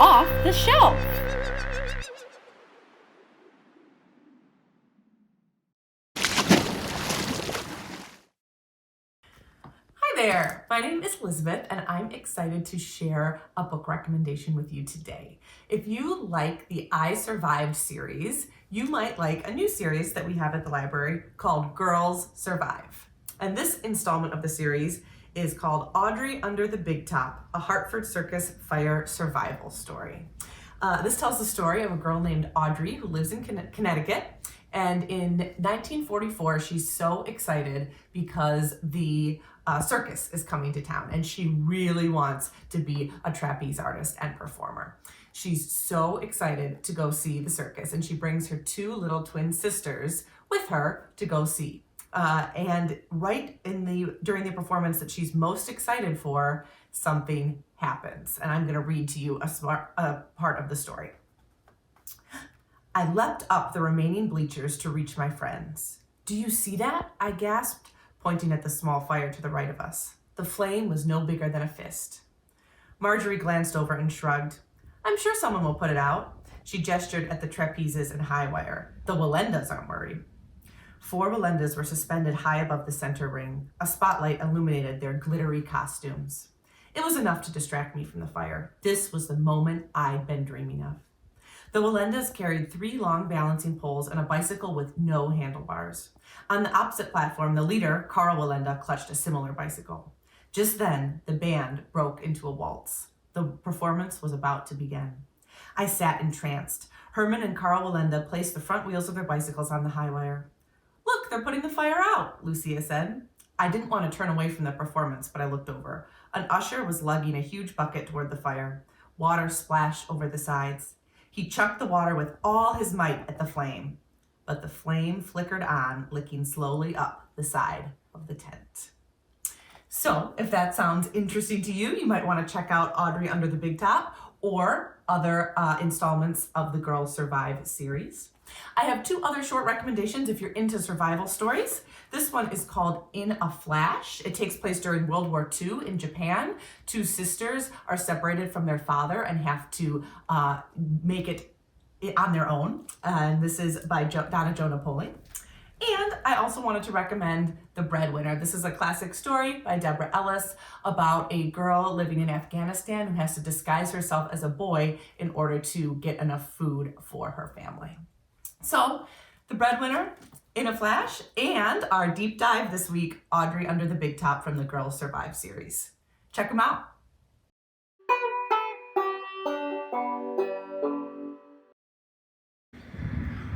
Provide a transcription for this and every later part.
Off the shelf. Hi there, my name is Elizabeth and I'm excited to share a book recommendation with you today. If you like the I Survived series, you might like a new series that we have at the library called Girls Survive. And this installment of the series is called Audrey Under the Big Top, a Hartford Circus fire survival story. This tells the story of a girl named Audrey who lives in Connecticut. And in 1944, she's so excited because the circus is coming to town and she really wants to be a trapeze artist and performer. She's so excited to go see the circus and she brings her two little twin sisters with her to go see. And right during the performance that she's most excited for, something happens. And I'm going to read to you a part of the story. I leapt up the remaining bleachers to reach my friends. "Do you see that?" I gasped, pointing at the small fire to the right of us. The flame was no bigger than a fist. Marjorie glanced over and shrugged. "I'm sure someone will put it out." She gestured at the trapezes and high wire. "The Walendas aren't worried." 4 Walendas were suspended high above the center ring. A spotlight illuminated their glittery costumes. It was enough to distract me from the fire. This was the moment I'd been dreaming of. The Walendas carried 3 long balancing poles and a bicycle with no handlebars. On the opposite platform, the leader, Carl Walenda, clutched a similar bicycle. Just then, the band broke into a waltz. The performance was about to begin. I sat entranced. Herman and Carl Walenda placed the front wheels of their bicycles on the high wire. "Look, they're putting the fire out," Lucia said. I didn't want to turn away from the performance, but I looked over. An usher was lugging a huge bucket toward the fire. Water splashed over the sides. He chucked the water with all his might at the flame, but the flame flickered on, licking slowly up the side of the tent. So if that sounds interesting to you, you might want to check out Audrey Under the Big Top or other installments of the Girls Survive series. I have 2 other short recommendations if you're into survival stories. This one is called In a Flash. It takes place during World War II in Japan. 2 sisters are separated from their father and have to make it on their own. And this is by Donna Jo Napoli. And I also wanted to recommend The Breadwinner. This is a classic story by Deborah Ellis about a girl living in Afghanistan who has to disguise herself as a boy in order to get enough food for her family. So, The Breadwinner, In a Flash, and our deep dive this week, Audrey Under the Big Top from the Girls Survive series. Check them out.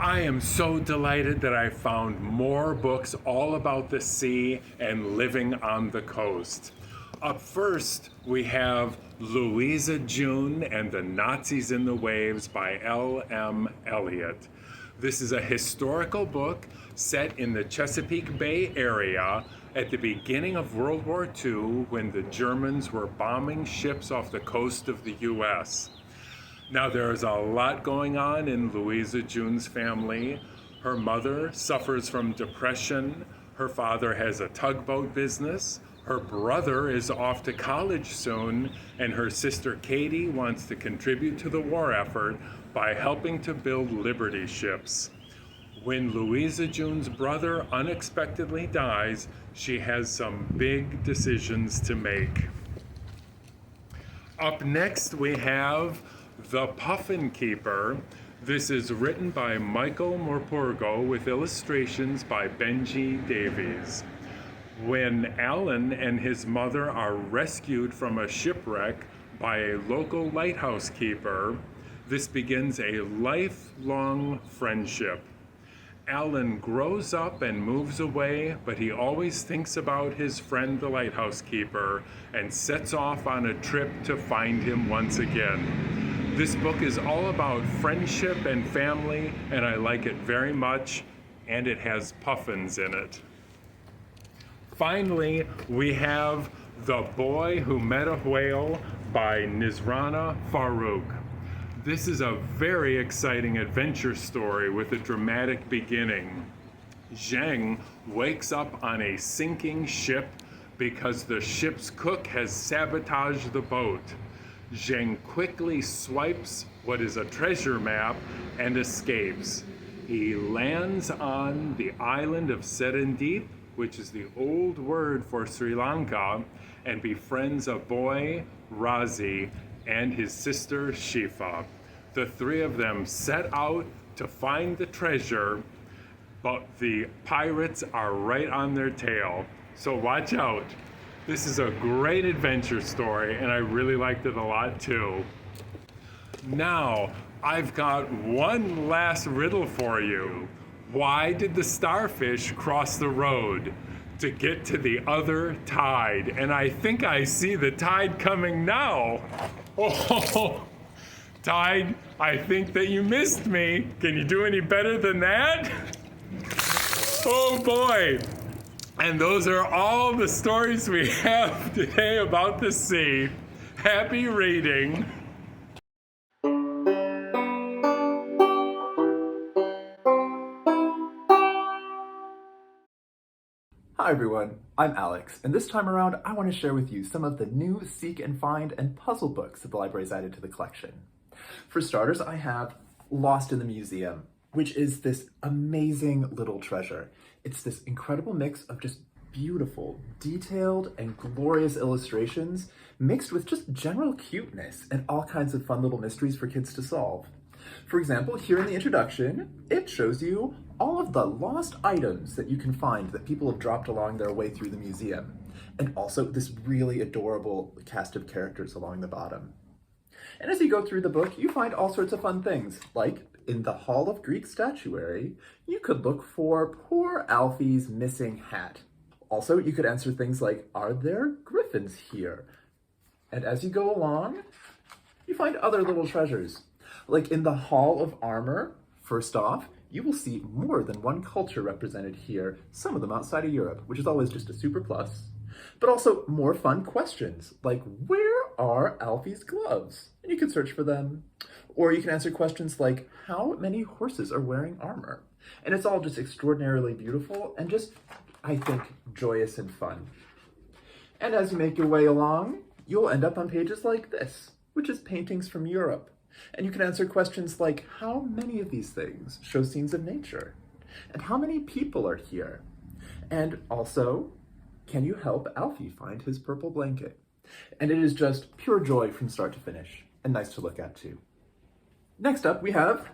I am so delighted that I found more books all about the sea and living on the coast. Up first, we have Louisa June and the Nazis in the Waves by L.M. Elliott. This is a historical book set in the Chesapeake Bay area at the beginning of World War II when the Germans were bombing ships off the coast of the U.S. Now, there's a lot going on in Louisa June's family. Her mother suffers from depression. Her father has a tugboat business. Her brother is off to college soon, and her sister Katie wants to contribute to the war effort by helping to build Liberty ships. When Louisa June's brother unexpectedly dies, she has some big decisions to make. Up next, we have The Puffin Keeper. This is written by Michael Morpurgo with illustrations by Benji Davies. When Alan and his mother are rescued from a shipwreck by a local lighthouse keeper, this begins a lifelong friendship. Alan grows up and moves away, but he always thinks about his friend the lighthouse keeper and sets off on a trip to find him once again. This book is all about friendship and family, and I like it very much, and it has puffins in it. Finally, we have The Boy Who Met a Whale by Nisrana Farooq. This is a very exciting adventure story with a dramatic beginning. Zheng wakes up on a sinking ship because the ship's cook has sabotaged the boat. Zheng quickly swipes what is a treasure map and escapes. He lands on the island of Serendip, which is the old word for Sri Lanka, and befriends a boy, Razi, and his sister, Shifa. The three of them set out to find the treasure, but the pirates are right on their tail. So watch out. This is a great adventure story, and I really liked it a lot too. Now, I've got one last riddle for you. Why did the starfish cross the road? To get to the other tide. And I think I see the tide coming now. Oh, Tide, I think that you missed me. Can you do any better than that? Oh boy. And those are all the stories we have today about the sea. Happy reading. Hi everyone, I'm Alex, and this time around I want to share with you some of the new Seek and Find and puzzle books that the library's added to the collection. For starters, I have Lost in the Museum, which is this amazing little treasure. It's this incredible mix of just beautiful, detailed, and glorious illustrations mixed with just general cuteness and all kinds of fun little mysteries for kids to solve. For example, here in the introduction, it shows you all of the lost items that you can find that people have dropped along their way through the museum, and also this really adorable cast of characters along the bottom. And as you go through the book, you find all sorts of fun things, like in the Hall of Greek Statuary, you could look for poor Alfie's missing hat. Also, you could answer things like, are there griffins here? And as you go along, you find other little treasures. Like in the Hall of Armor, first off, you will see more than one culture represented here, some of them outside of Europe, which is always just a super plus. But also more fun questions, like where are Alfie's gloves? And you can search for them. Or you can answer questions like, how many horses are wearing armor? And it's all just extraordinarily beautiful and just, I think, joyous and fun. And as you make your way along, you'll end up on pages like this, which is paintings from Europe. And you can answer questions like, how many of these things show scenes of nature? And how many people are here? And also, can you help Alfie find his purple blanket? And it is just pure joy from start to finish, and nice to look at too. Next up, we have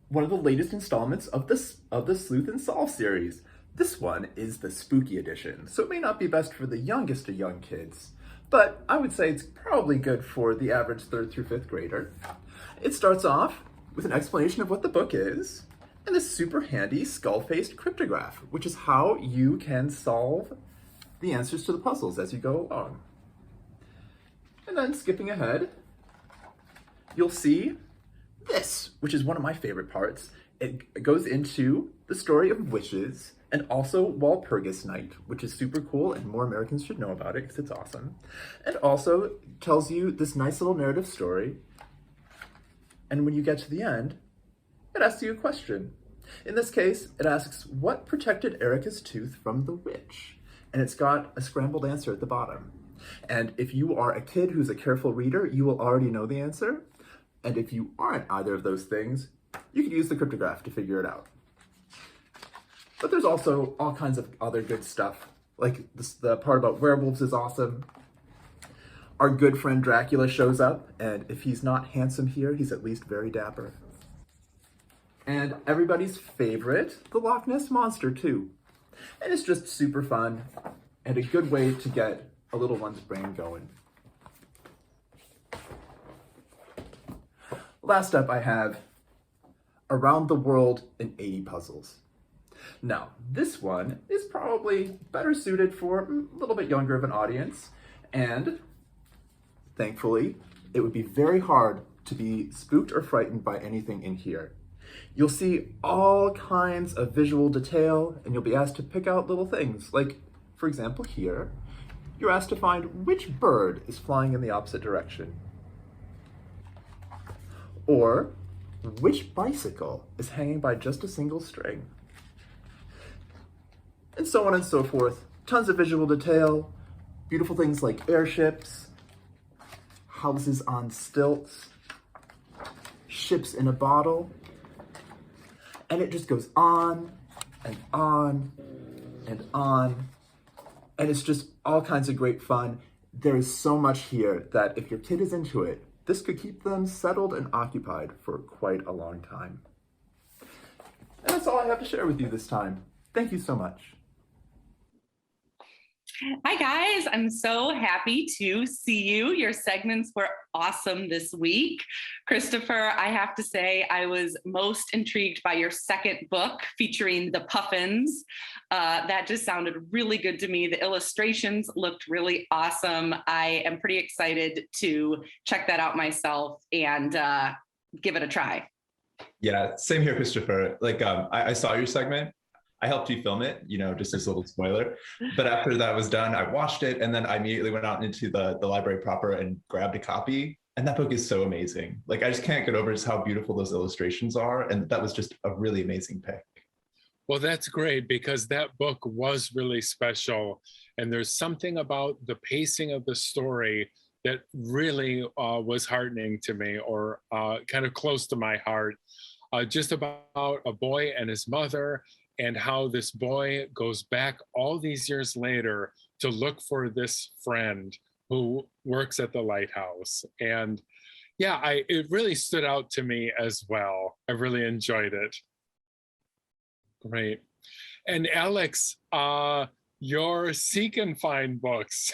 one of the latest installments of the Sleuth and Solve series. This one is the spooky edition, so it may not be best for the youngest of young kids, but I would say it's probably good for the average 3rd through 5th grader. It starts off with an explanation of what the book is, and this super handy skull-faced cryptograph, which is how you can solve the answers to the puzzles as you go along. And then skipping ahead, you'll see this, which is one of my favorite parts. It goes into the story of witches and also Walpurgis Night, which is super cool and more Americans should know about it because it's awesome. And also tells you this nice little narrative story. And when you get to the end, it asks you a question. In this case, it asks, what protected Erica's tooth from the witch? And it's got a scrambled answer at the bottom. And if you are a kid who's a careful reader, you will already know the answer. And if you aren't either of those things, you could use the cryptograph to figure it out. But there's also all kinds of other good stuff. Like the part about werewolves is awesome. Our good friend Dracula shows up, and if he's not handsome here, he's at least very dapper. And everybody's favorite, the Loch Ness Monster too. And it's just super fun and a good way to get a little one's brain going. Last up I have Around the World in 80 Puzzles. Now, this one is probably better suited for a little bit younger of an audience, and thankfully, it would be very hard to be spooked or frightened by anything in here. You'll see all kinds of visual detail, and you'll be asked to pick out little things. Like, for example, here, you're asked to find which bird is flying in the opposite direction. Or, which bicycle is hanging by just a single string. And so on and so forth. Tons of visual detail, beautiful things like airships, houses on stilts, ships in a bottle, and it just goes on and on and on, and it's just all kinds of great fun. There is so much here that if your kid is into it, this could keep them settled and occupied for quite a long time. And that's all I have to share with you this time. Thank you so much. Hi guys, I'm so happy to see you. Your segments were awesome this week. Christopher, I have to say I was most intrigued by your second book featuring the Puffins. That just sounded really good to me. The illustrations looked really awesome. I am pretty excited to check that out myself and give it a try. Yeah, same here, Christopher. Like, I saw your segment. I helped you film it, just as a little spoiler. But after that was done, I watched it, and then I immediately went out into the library proper and grabbed a copy. And that book is so amazing. Like, I just can't get over just how beautiful those illustrations are. And that was just a really amazing pick. Well, that's great because that book was really special. And there's something about the pacing of the story that really was heartening to me, or kind of close to my heart. Just about a boy and his mother, and how this boy goes back all these years later to look for this friend who works at the lighthouse. And yeah, it really stood out to me as well. I really enjoyed it. Great. And Alex, your Seek and Find books.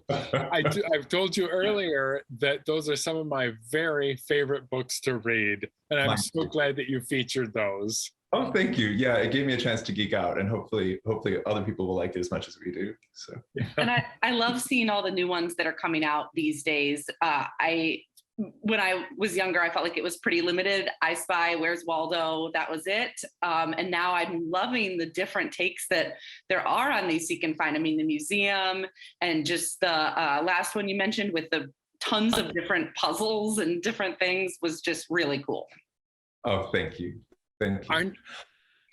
I've told you earlier that those are some of my very favorite books to read. And I'm so glad that you featured those. Oh, thank you. Yeah, it gave me a chance to geek out, and hopefully other people will like it as much as we do. So, and I love seeing all the new ones that are coming out these days. When I was younger, I felt like it was pretty limited. I Spy, Where's Waldo? That was it. And now I'm loving the different takes that there are on these Seek and Find. I mean, the museum, and just the last one you mentioned with the tons of different puzzles and different things was just really cool. Oh, thank you. Thank you.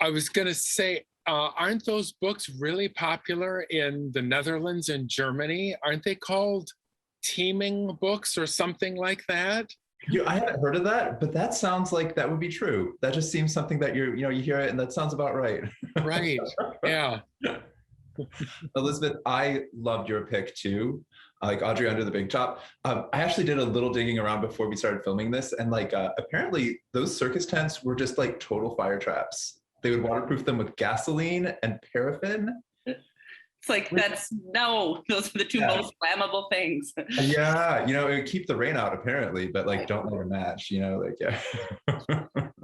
I was going to say, aren't those books really popular in the Netherlands and Germany? Aren't they called teaming books or something like that? I haven't heard of that, but that sounds like that would be true. That just seems something that you hear it and that sounds about right. Right. Yeah. Elizabeth, I loved your pick too. Like Audrey Under the Big Top. I actually did a little digging around before we started filming this, and apparently those circus tents were just like total fire traps. They would waterproof them with gasoline and paraffin. It's like, those are the two most flammable things. Yeah, it would keep the rain out apparently, but don't let it match, yeah.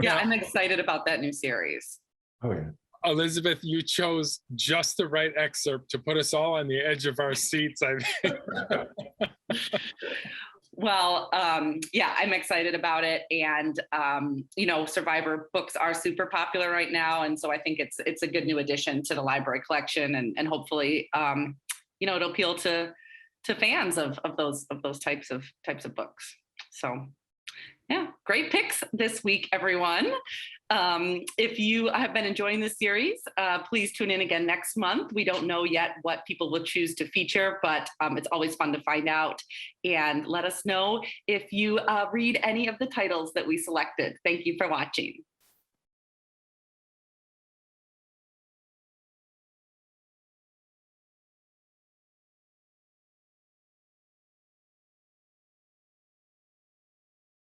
Yeah, I'm excited about that new series. Oh yeah. Elizabeth, you chose just the right excerpt to put us all on the edge of our seats, I think. Well, yeah, I'm excited about it. And, Survivor books are super popular right now. And so I think it's a good new addition to the library collection. And hopefully, it'll appeal to fans of those types of books. So, yeah, great picks this week, everyone. If you have been enjoying this series, please tune in again next month. We don't know yet what people will choose to feature, but it's always fun to find out. And let us know if you read any of the titles that we selected. Thank you for watching.